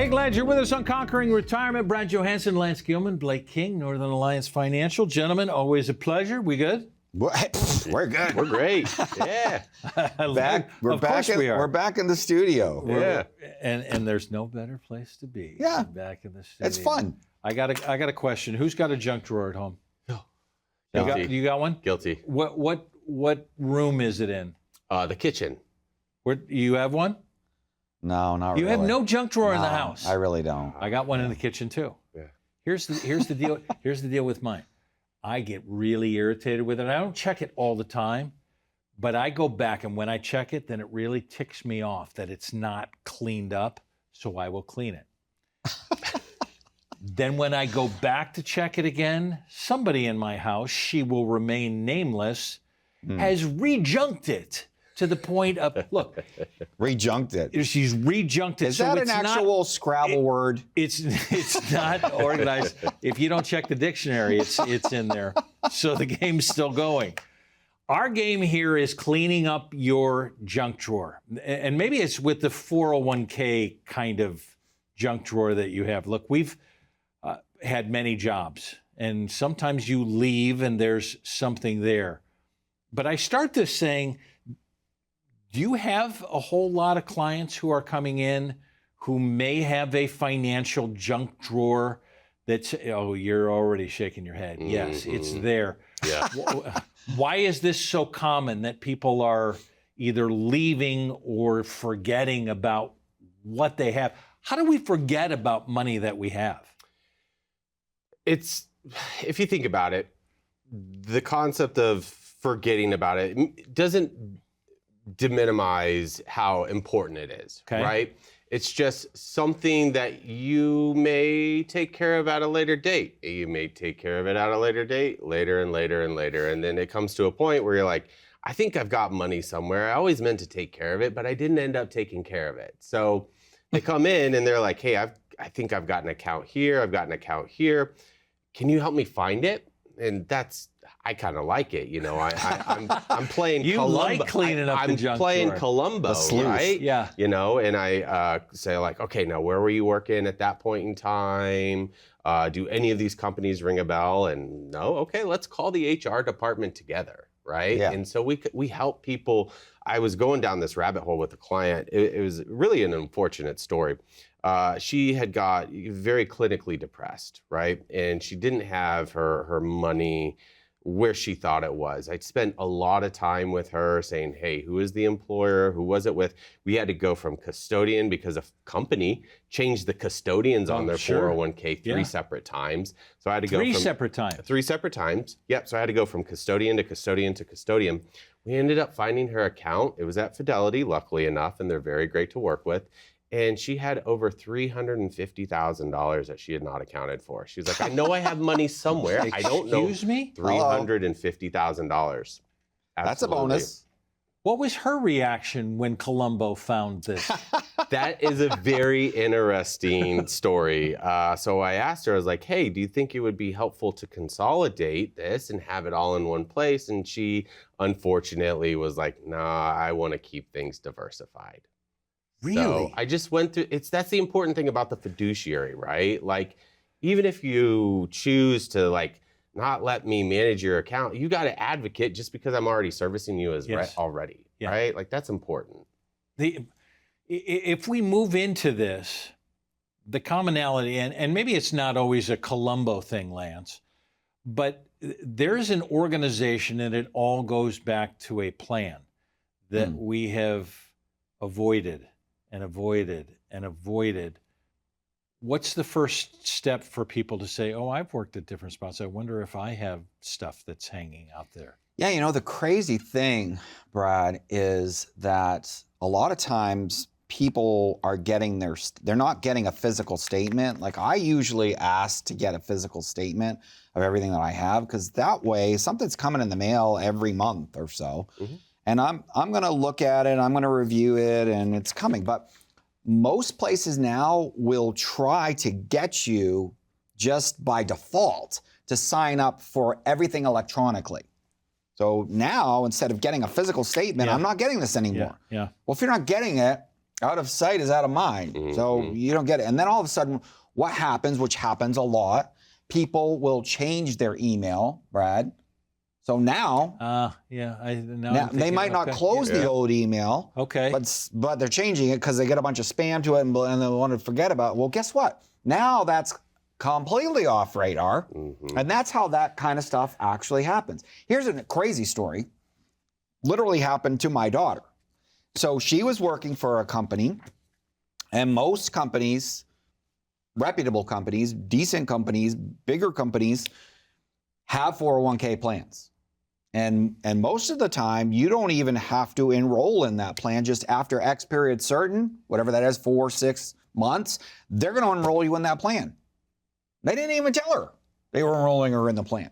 Hey, glad you're with us on Conquering Retirement. Brad Johansson, Lance Gilman, Blake King, Northern Alliance Financial. Gentlemen, always a pleasure. We good? We're good. We're great. Yeah. We're back in the studio. Yeah. And there's no better place to be. Yeah. Than back in the studio. It's fun. I got a question. Who's got a junk drawer at home? Guilty. You got one? Guilty. What room is it in? The kitchen. Where you have one? No, not really. You have no junk drawer in the house. I really don't. I got one in the kitchen too. Yeah. Here's the deal. Here's the deal with mine. I get really irritated with it. I don't check it all the time, but I go back, and when I check it, then it really ticks me off that it's not cleaned up, so I will clean it. Then when I go back to check it again, somebody in my house, she will remain nameless, has rejunked it to the point of, look. Rejunked it. She's rejunked it. Is that an actual Scrabble word? It's not organized. If you don't check the dictionary, it's in there. So the game's still going. Our game here is cleaning up your junk drawer. And maybe it's with the 401k kind of junk drawer that you have. Look, we've had many jobs, and sometimes you leave and there's something there. But I start this saying, do you have a whole lot of clients who are coming in who may have a financial junk drawer that's, oh, you're already shaking your head. Mm-hmm. Yes, it's there. Yeah. Why is this so common that people are either leaving or forgetting about what they have? How do we forget about money that we have? If you think about it, the concept of forgetting about it doesn't deminimize how important it is, right? It's just something that you may take care of at a later date. You may take care of it at a later date, later and later and later. And then it comes to a point where you're like, I think I've got money somewhere. I always meant to take care of it, but I didn't end up taking care of it. So they come in and they're like, hey, I think I've got an account here. I've got an account here. Can you help me find it? And I kind of like it, you know. I'm playing. You Columbo. like cleaning up the junk drawer. I'm playing Columbo, right? Yeah. You know, and I say like, okay, now where were you working at that point in time? Do any of these companies ring a bell? And no, okay, let's call the HR department together, right? Yeah. And so we help people. I was going down this rabbit hole with a client. It was really an unfortunate story. She had got very clinically depressed, right? And she didn't have her money where she thought it was. I spent a lot of time with her saying, hey, who is the employer? Who was it with? We had to go from custodian because a company changed the custodians on their 401k three separate times. So I had to go Three separate times. Yep. So I had to go from custodian to custodian to custodian. We ended up finding her account. It was at Fidelity, luckily enough, and they're very great to work with. And she had over $350,000 that she had not accounted for. She's like, I know I have money somewhere. I don't know. Excuse me? $350,000. That's a bonus. What was her reaction when Columbo found this? That is a very interesting story. So I asked her, I was like, hey, do you think it would be helpful to consolidate this and have it all in one place? And she unfortunately was like, nah, I want to keep things diversified. Really? So I just went through, that's the important thing about the fiduciary, right? Like, even if you choose to like not let me manage your account, you got to advocate just because I'm already servicing you as already, right? Like, that's important. If we move into this, the commonality, and maybe it's not always a Columbo thing, Lance, but there's an organization and it all goes back to a plan that we have avoided and avoided and avoided. What's the first step for people to say, oh, I've worked at different spots. I wonder if I have stuff that's hanging out there. Yeah, you know, the crazy thing, Brad, is that a lot of times people are getting they're not getting a physical statement. Like, I usually ask to get a physical statement of everything that I have, because that way something's coming in the mail every month or so. Mm-hmm. And I'm going to look at it, I'm going to review it, and it's coming. But most places now will try to get you just by default to sign up for everything electronically. So now, instead of getting a physical statement, I'm not getting this anymore. Yeah. Well, if you're not getting it, Out of sight is out of mind. So you don't get it. And then all of a sudden, what happens, which happens a lot, people will change their email, Brad. So now, now they might not close the old email, but they're changing it because they get a bunch of spam to it and they want to forget about it. Well, guess what? Now that's completely off radar. And that's how that kind of stuff actually happens. Here's a crazy story. Literally happened to my daughter. So she was working for a company, and most companies, reputable companies, decent companies, bigger companies, have 401k plans. And most of the time, you don't even have to enroll in that plan. Just after X period certain, whatever that is, 4, 6 months, they're going to enroll you in that plan. They didn't even tell her they were enrolling her in the plan.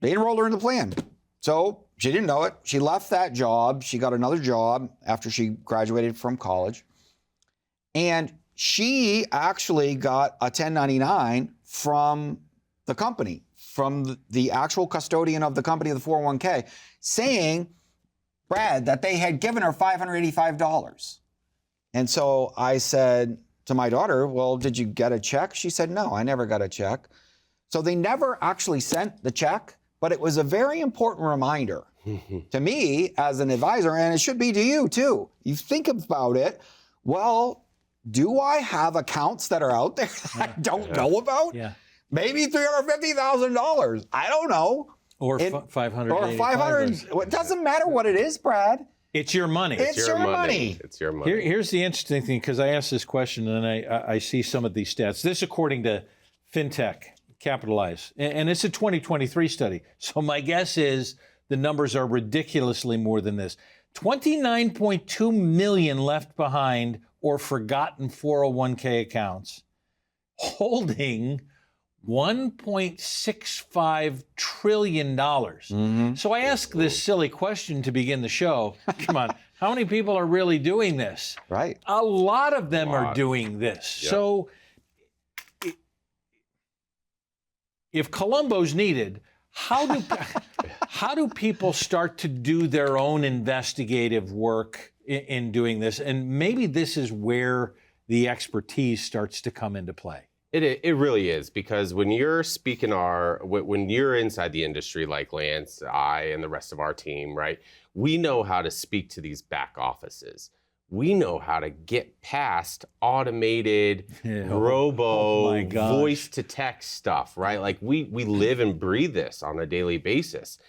They enrolled her in the plan. So she didn't know it. She left that job. She got another job after she graduated from college. And she actually got a 1099 from the company, from the actual custodian of the company, of the 401k, saying, Brad, that they had given her $585. And so I said to my daughter, well, did you get a check? She said, no, I never got a check. So they never actually sent the check, but it was a very important reminder to me as an advisor, and it should be to you too. You think about it, well, do I have accounts that are out there that I don't know about? Yeah. Maybe $350,000. I don't know. Or 500. Or 500. It doesn't matter what it is, Brad. It's your money. It's your money. It's your money. Here's the interesting thing, because I asked this question and I see some of these stats. This according to FinTech, Capitalize, and it's a 2023 study. So my guess is the numbers are ridiculously more than this. 29.2 million left behind or forgotten 401k accounts, holding $1.65 trillion. So I asked this silly question to begin the show. Come on, how many people are really doing this? Right. A lot of them are doing this. Yep. So if Columbo's needed, how do people start to do their own investigative work in doing this? And maybe this is where the expertise starts to come into play. It really is, because when you're when you're inside the industry like Lance, I, and the rest of our team, right, we know how to speak to these back offices. We know how to get past automated voice to text stuff, right? Like we live and breathe this on a daily basis.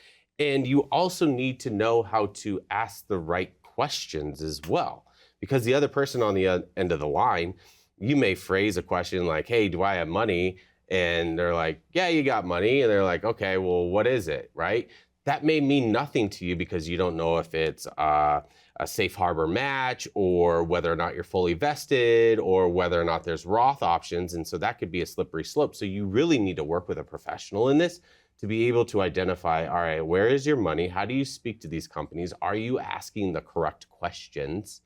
And you also need to know how to ask the right questions as well, because the other person on the end of the line, you may phrase a question like, hey, do I have money? And they're like, yeah, you got money. And they're like, okay, well, what is it, right? That may mean nothing to you because you don't know if it's a safe harbor match, or whether or not you're fully vested, or whether or not there's Roth options. And so that could be a slippery slope. So you really need to work with a professional in this to be able to identify, all right, where is your money? How do you speak to these companies? Are you asking the correct questions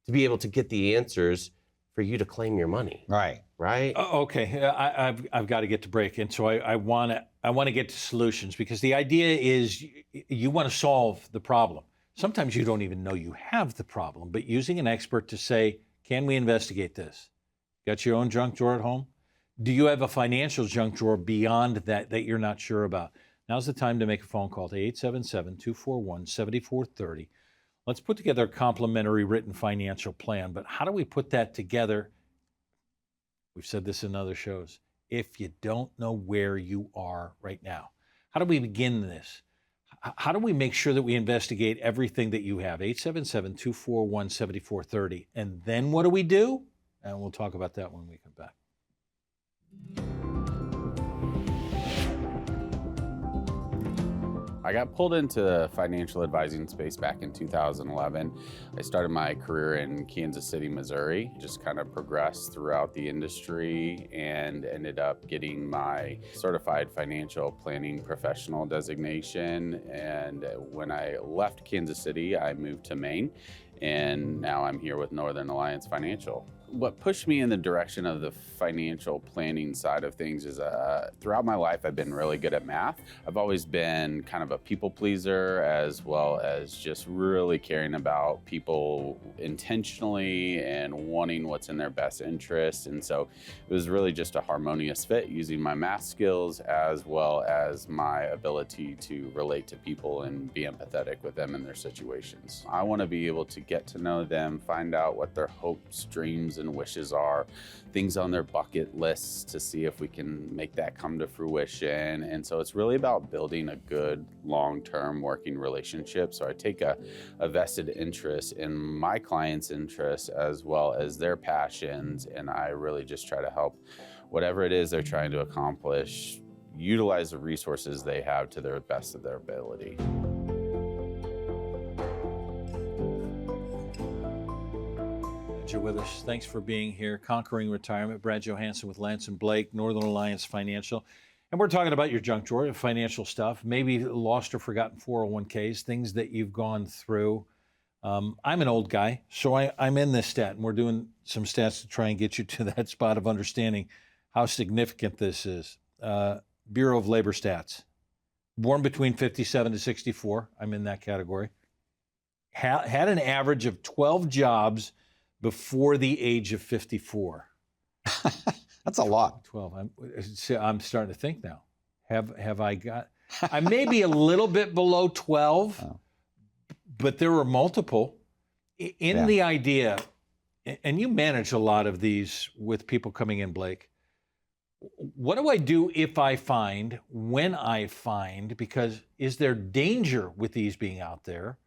to be able to get the answers for you to claim your money? Right. Right? Okay, I've got to get to break, and so I want to get to solutions, because the idea is you want to solve the problem. Sometimes you don't even know you have the problem, but using an expert to say, can we investigate this? Got your own junk drawer at home? Do you have a financial junk drawer beyond that you're not sure about? Now's the time to make a phone call to 877-241-7430. Let's put together a complimentary written financial plan. But how do we put that together? We've said this in other shows. If you don't know where you are right now, how do we begin this? How do we make sure that we investigate everything that you have? 877-241-7430. And then what do we do? And we'll talk about that when we come back. I got pulled into the financial advising space back in 2011. I started my career in Kansas City, Missouri, just kind of progressed throughout the industry and ended up getting my certified financial planning professional designation. And when I left Kansas City, I moved to Maine, and now I'm here with Northern Alliance Financial. What pushed me in the direction of the financial planning side of things is throughout my life, I've been really good at math. I've always been kind of a people pleaser, as well as just really caring about people intentionally and wanting what's in their best interest. And so it was really just a harmonious fit using my math skills as well as my ability to relate to people and be empathetic with them in their situations. I want to be able to get to know them, find out what their hopes, dreams, and wishes are, things on their bucket lists to see if we can make that come to fruition. And so it's really about building a good long-term working relationship. So I take a vested interest in my clients' interests as well as their passions, and I really just try to help whatever it is they're trying to accomplish, utilize the resources they have to their best of their ability. You're with us. Thanks for being here. Conquering Retirement. Brad Johansson with Lance and Blake, Northern Alliance Financial. And we're talking about your junk drawer, financial stuff, maybe lost or forgotten 401ks, things that you've gone through. I'm an old guy, so I'm in this stat, and we're doing some stats to try and get you to that spot of understanding how significant this is. Bureau of Labor Stats. Born between 57 to 64, I'm in that category. Had an average of 12 jobs before the age of 54. That's a lot. 12. I'm starting to think now. Have I got? I may be a little bit below 12, but there were multiple. In the idea, and you manage a lot of these with people coming in, Blake. What do I do if I find, when I find, because is there danger with these being out there?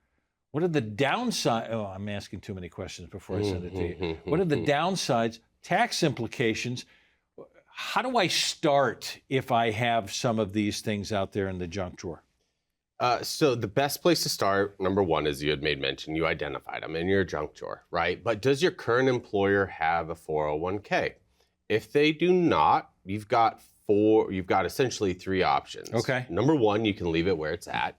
What are the downsides? Oh, I'm asking too many questions before I send it to you. What are the downsides, tax implications? How do I start if I have some of these things out there in the junk drawer? So the best place to start, number one, as you had made mention, you identified them in your junk drawer, right? But does your current employer have a 401k? If they do not, you've got essentially three options. Okay. Number one, you can leave it where it's at.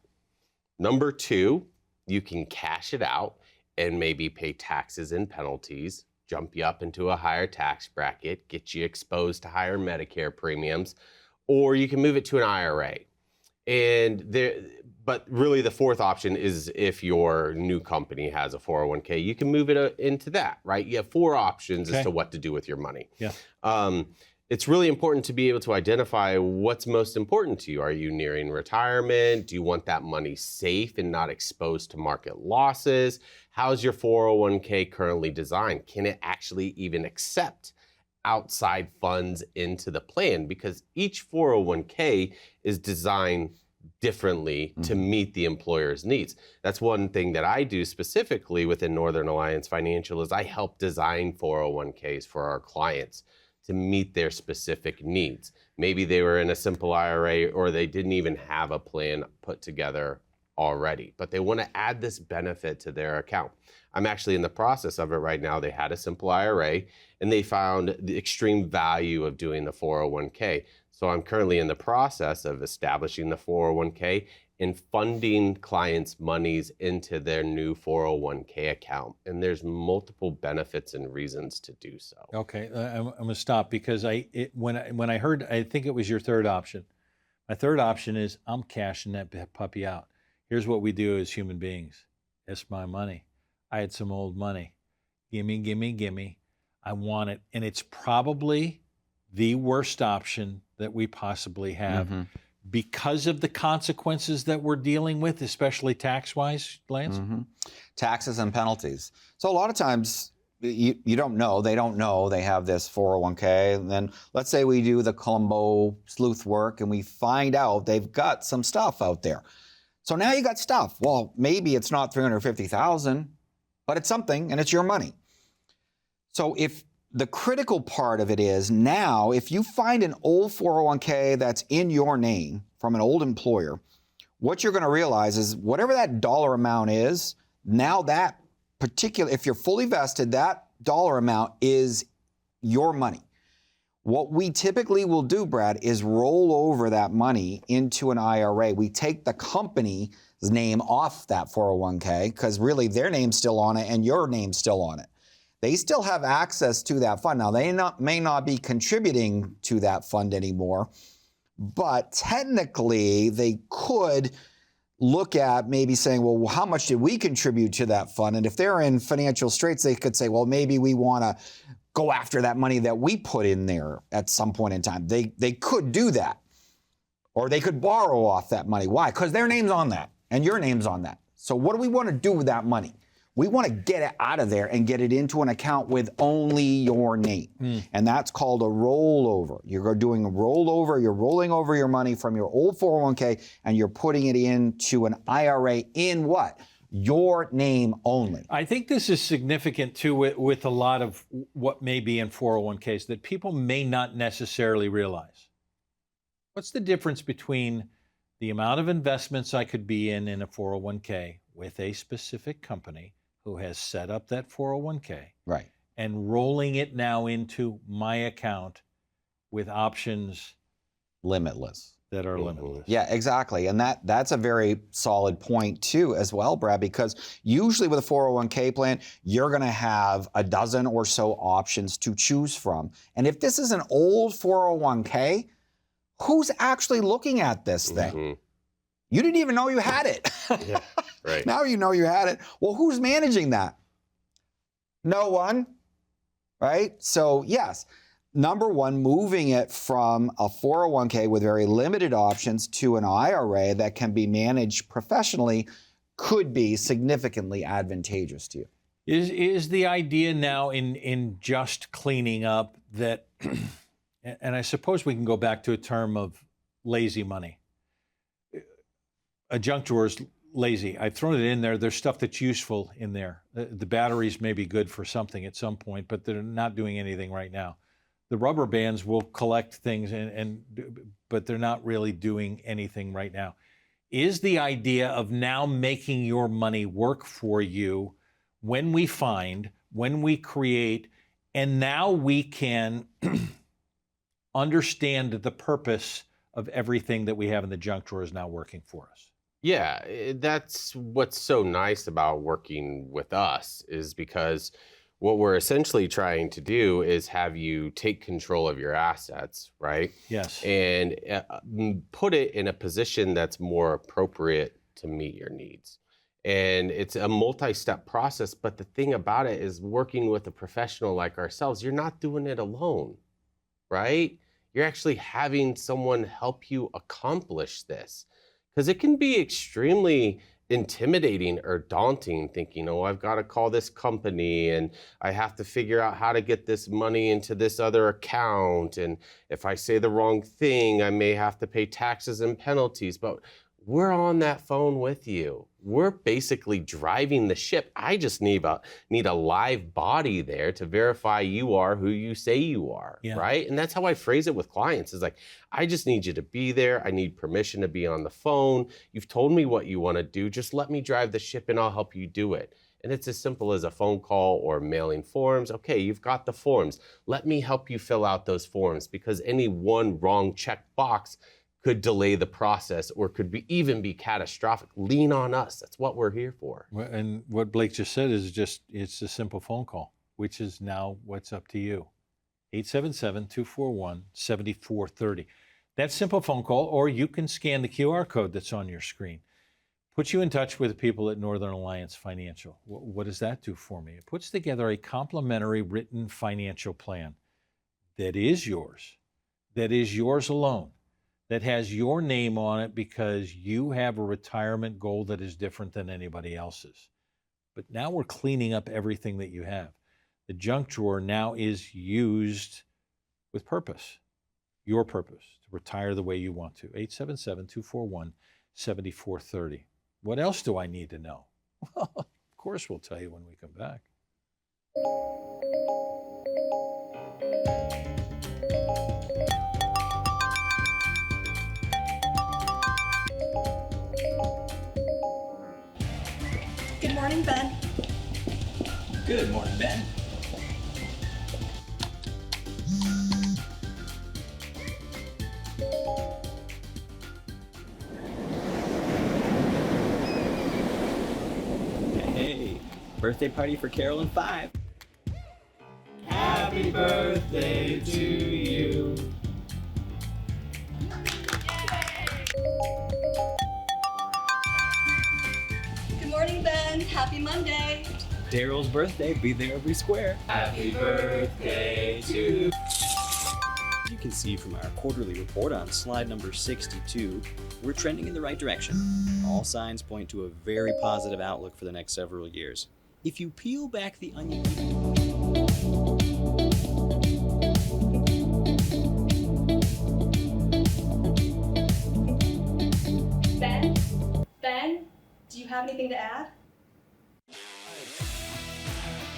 Number two, you can cash it out and maybe pay taxes and penalties, jump you up into a higher tax bracket, get you exposed to higher Medicare premiums, or you can move it to an IRA. But really the fourth option is if your new company has a 401k, you can move it into that, right? You have four options as to what to do with your money. Yeah. It's really important to be able to identify what's most important to you. Are you nearing retirement? Do you want that money safe and not exposed to market losses? How's your 401k currently designed? Can it actually even accept outside funds into the plan? Because each 401k is designed differently to meet the employer's needs. That's one thing that I do specifically within Northern Alliance Financial is I help design 401ks for our clients to meet their specific needs. Maybe they were in a simple IRA or they didn't even have a plan put together already, but they want to add this benefit to their account. I'm actually in the process of it right now. They had a simple IRA and they found the extreme value of doing the 401k. So I'm currently in the process of establishing the 401k and funding clients' monies into their new 401k account. And there's multiple benefits and reasons to do so. Okay, I'm going to stop because when I heard, I think it was your third option. My third option is I'm cashing that puppy out. Here's what we do as human beings. It's my money. I had some old money. Gimme, gimme, gimme. I want it. And it's probably the worst option that we possibly have. Because of the consequences that we're dealing with, especially tax-wise, Lance? Taxes and penalties. So a lot of times you don't know, they don't know they have this 401k. And then let's say we do the Columbo sleuth work and we find out they've got some stuff out there. So now you got stuff. Well, maybe it's not $350,000, but it's something and it's your money. So if the critical part of it is now, if you find an old 401k that's in your name from an old employer, what you're going to realize is whatever that dollar amount is, now that particular, if you're fully vested, that dollar amount is your money. What we typically will do, Brad, is roll over that money into an IRA. We take the company's name off that 401k because really their name's still on it and your name's still on it. they still have access to that fund. Now, they may not be contributing to that fund anymore, but technically they could look at maybe saying, well, how much did we contribute to that fund? And if they're in financial straits, they could say, well, maybe we want to go after that money that we put in there at some point in time. They could do that. Or they could borrow off that money. Why? Because their name's on that and your name's on that. So what do we want to do with that money? We want to get it out of there and get it into an account with only your name. And that's called a rollover. You're doing a rollover. You're rolling over your money from your old 401k and you're putting it into an IRA in what? Your name only. I think this is significant too with a lot of what may be in 401ks that people may not necessarily realize. What's the difference between the amount of investments I could be in a 401k with a specific company who has set up that 401k, right, and rolling it now into my account with options limitless. That are limitless. Yeah, exactly. And that's a very solid point too as well, Brad, because usually with a 401k plan, you're going to have a dozen or so options to choose from. And if this is an old 401k, who's actually looking at this thing? You didn't even know you had it. Yeah, right. Now you know you had it. Well, who's managing that? No one, right? So yes, number one, moving it from a 401k with very limited options to an IRA that can be managed professionally could be significantly advantageous to you. Is the idea now in just cleaning up that, and I suppose we can go back to a term of lazy money. A junk drawer is lazy. I've thrown it in there. There's stuff that's useful in there. The batteries may be good for something at some point, but they're not doing anything right now. The rubber bands will collect things, but they're not really doing anything right now. Is the idea of now making your money work for you when we find, when we create, and now we can understand the purpose of everything that we have in the junk drawer is now working for us? Yeah, that's what's so nice about working with us is because what we're essentially trying to do is have you take control of your assets, right? Yes. And put it in a position that's more appropriate to meet your needs. And it's a multi-step process, but the thing about it is working with a professional like ourselves, you're not doing it alone, right? You're actually having someone help you accomplish this. Because it can be extremely intimidating or daunting thinking, oh, I've got to call this company and I have to figure out how to get this money into this other account. And if I say the wrong thing, I may have to pay taxes and penalties. But we're on that phone with you. We're basically driving the ship. I just need a live body there to verify you are who you say you are, right? And that's how I phrase it with clients is like, I just need you to be there. I need permission to be on the phone. You've told me what you want to do. Just let me drive the ship and I'll help you do it. And it's as simple as a phone call or mailing forms. Okay, you've got the forms. Let me help you fill out those forms because any one wrong check box could delay the process or could even be catastrophic. Lean on us. That's what we're here for. And what Blake just said is it's a simple phone call, which is now what's up to you. 877-241-7430. That simple phone call, or you can scan the QR code that's on your screen. Puts you in touch with the people at Northern Alliance Financial. What does that do for me? It puts together a complimentary written financial plan that is yours alone, that has your name on it because you have a retirement goal that is different than anybody else's. But now we're cleaning up everything that you have. The junk drawer now is used with purpose, your purpose, to retire the way you want to. 877-241-7430. What else do I need to know? Well, of course we'll tell you when we come back. Good morning, Ben. Good morning, Ben. Hey, birthday party for Carol and 5. Happy birthday to you. Good morning, Ben. Happy Monday. Daryl's birthday, be there every square. Happy birthday to You can see from our quarterly report on slide number 62, we're trending in the right direction. All signs point to a very positive outlook for the next several years. If you peel back the onion, Ben, do you have anything to add?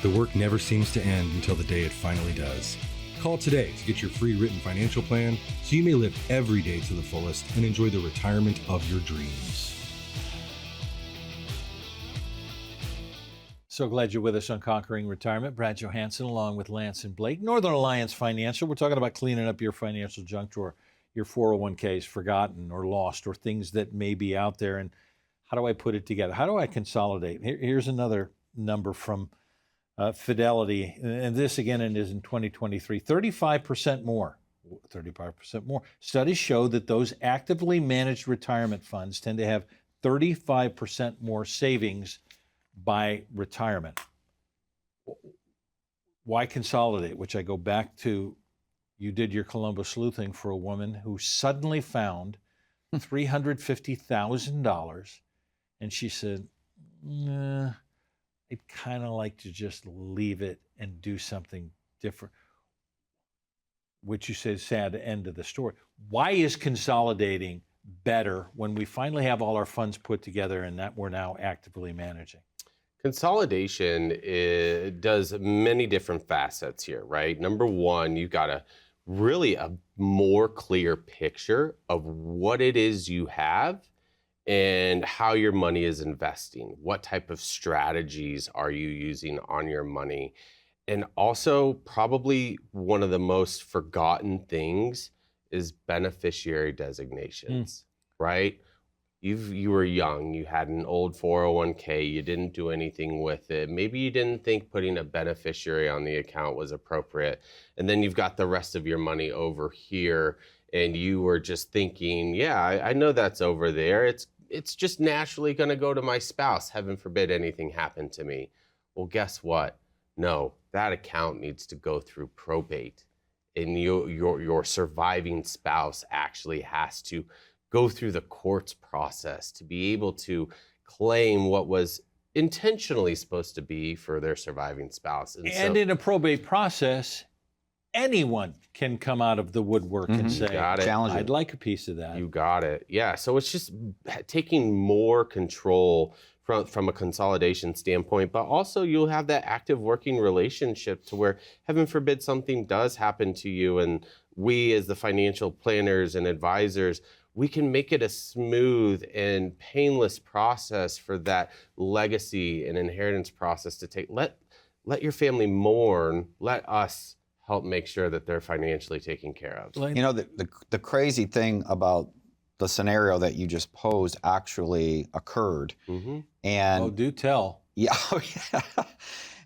The work never seems to end until the day it finally does. Call today to get your free written financial plan so you may live every day to the fullest and enjoy the retirement of your dreams. So glad you're with us on Conquering Retirement. Brad Johansson along with Lance and Blake. Northern Alliance Financial. We're talking about cleaning up your financial junk drawer, your 401ks forgotten or lost or things that may be out there. And how do I put it together? How do I consolidate? Here's another number from Fidelity, and this again is in 2023, 35% more. 35% more. Studies show that those actively managed retirement funds tend to have 35% more savings by retirement. Why consolidate? Which I go back to, you did your Columbo sleuthing for a woman who suddenly found $350,000, and she said, nah, I'd kind of like to just leave it and do something different, which you say is sad end of the story. Why is consolidating better when we finally have all our funds put together and that we're now actively managing? Consolidation does many different facets here, right? Number one, you've got a more clear picture of what it is you have and how your money is investing. What type of strategies are you using on your money? And also, probably one of the most forgotten things is beneficiary designations, right? You were young, you had an old 401k, you didn't do anything with it. Maybe you didn't think putting a beneficiary on the account was appropriate. And then you've got the rest of your money over here and you were just thinking, yeah, I know that's over there. It's just naturally gonna go to my spouse. Heaven forbid anything happened to me. Well, guess what? No, that account needs to go through probate. And your surviving spouse actually has to go through the courts process to be able to claim what was intentionally supposed to be for their surviving spouse. And in a probate process, anyone can come out of the woodwork and say, I'd like a piece of that. You got it. Yeah, so it's just taking more control from a consolidation standpoint, but also you'll have that active working relationship to where, heaven forbid, something does happen to you, and we as the financial planners and advisors, we can make it a smooth and painless process for that legacy and inheritance process to take. Let your family mourn. Let us help make sure that they're financially taken care of. You know, the crazy thing about the scenario that you just posed actually occurred. Mm-hmm. And do tell. Yeah.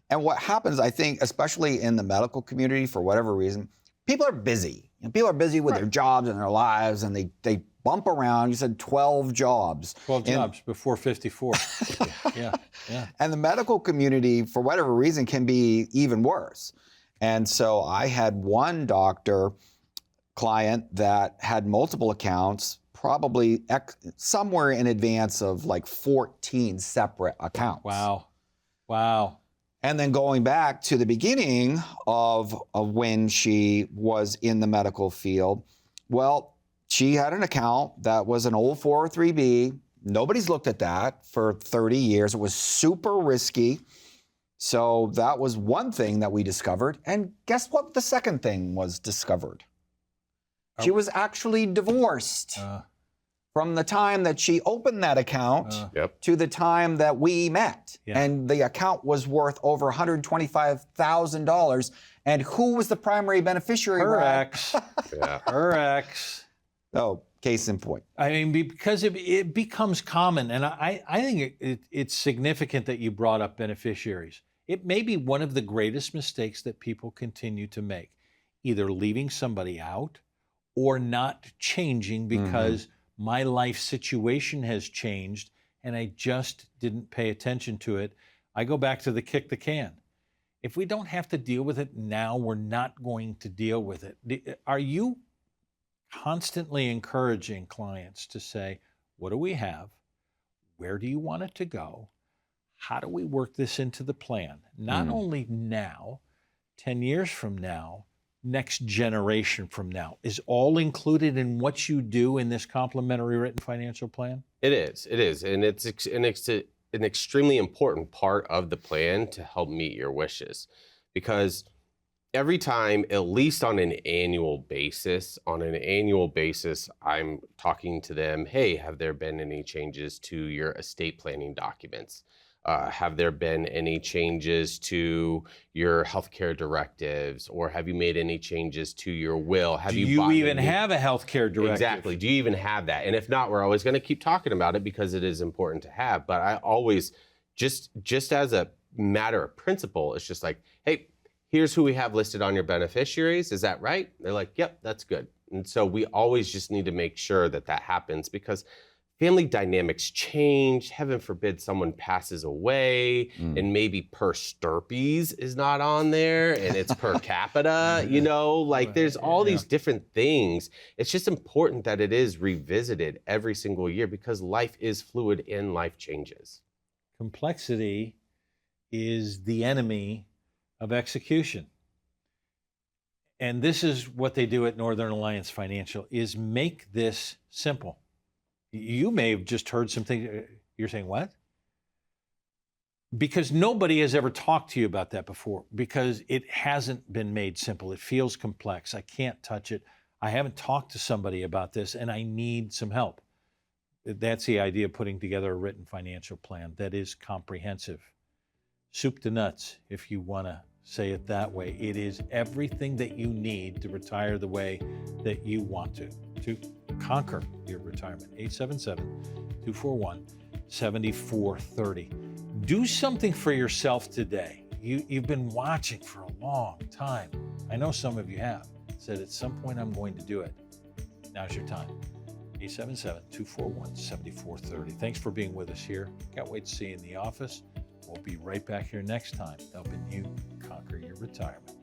And what happens, I think, especially in the medical community, for whatever reason, people are busy. And people are busy with their jobs and their lives, and they bump around. You said 12 jobs. 12 jobs before 54. Yeah. And the medical community, for whatever reason, can be even worse. And so I had one doctor client that had multiple accounts, probably somewhere in advance of like 14 separate accounts. Wow. And then going back to the beginning of when she was in the medical field, well, she had an account that was an old 403B. Nobody's looked at that for 30 years. It was super risky. So that was one thing that we discovered. And guess what the second thing was discovered? She was actually divorced from the time that she opened that account to the time that we met. Yeah. And the account was worth over $125,000. And who was the primary beneficiary? Her Brad? ex. Her ex. Oh, case in point. I mean, because it becomes common, and I think it's significant that you brought up beneficiaries. It may be one of the greatest mistakes that people continue to make, either leaving somebody out or not changing because my life situation has changed and I just didn't pay attention to it. I go back to the kick the can. If we don't have to deal with it now, we're not going to deal with it. Are you constantly encouraging clients to say, what do we have? Where do you want it to go? How do we work this into the plan? Not only now, 10 years from now, next generation from now. Is all included in what you do in this complimentary written financial plan? It is. And it's an extremely important part of the plan to help meet your wishes. Because every time, at least on an annual basis, I'm talking to them, hey, have there been any changes to your estate planning documents? Have there been any changes to your healthcare directives, or have you made any changes to your will? Do you even have a healthcare directive? Exactly. Do you even have that? And if not, we're always going to keep talking about it because it is important to have. But I always, just as a matter of principle, it's just like, hey, here's who we have listed on your beneficiaries. Is that right? They're like, yep, that's good. And so we always just need to make sure that that happens because family dynamics change. Heaven forbid someone passes away and maybe per stirpes is not on there and it's per capita, there's all these different things. It's just important that it is revisited every single year because life is fluid and life changes. Complexity is the enemy of execution. And this is what they do at Northern Alliance Financial, is make this simple. You may have just heard something. You're saying, what? Because nobody has ever talked to you about that before, because it hasn't been made simple. It feels complex. I can't touch it. I haven't talked to somebody about this, and I need some help. That's the idea of putting together a written financial plan that is comprehensive. Soup to nuts, if you want to say it that way. It is everything that you need to retire the way that you want to conquer your retirement. 877-241-7430. Do something for yourself today. You've been watching for a long time. I know some of you have said at some point I'm going to do it. Now's your time. 877-241-7430. Thanks for being with us here. Can't wait to see you in the office. We'll be right back here next time, helping you conquer your retirement.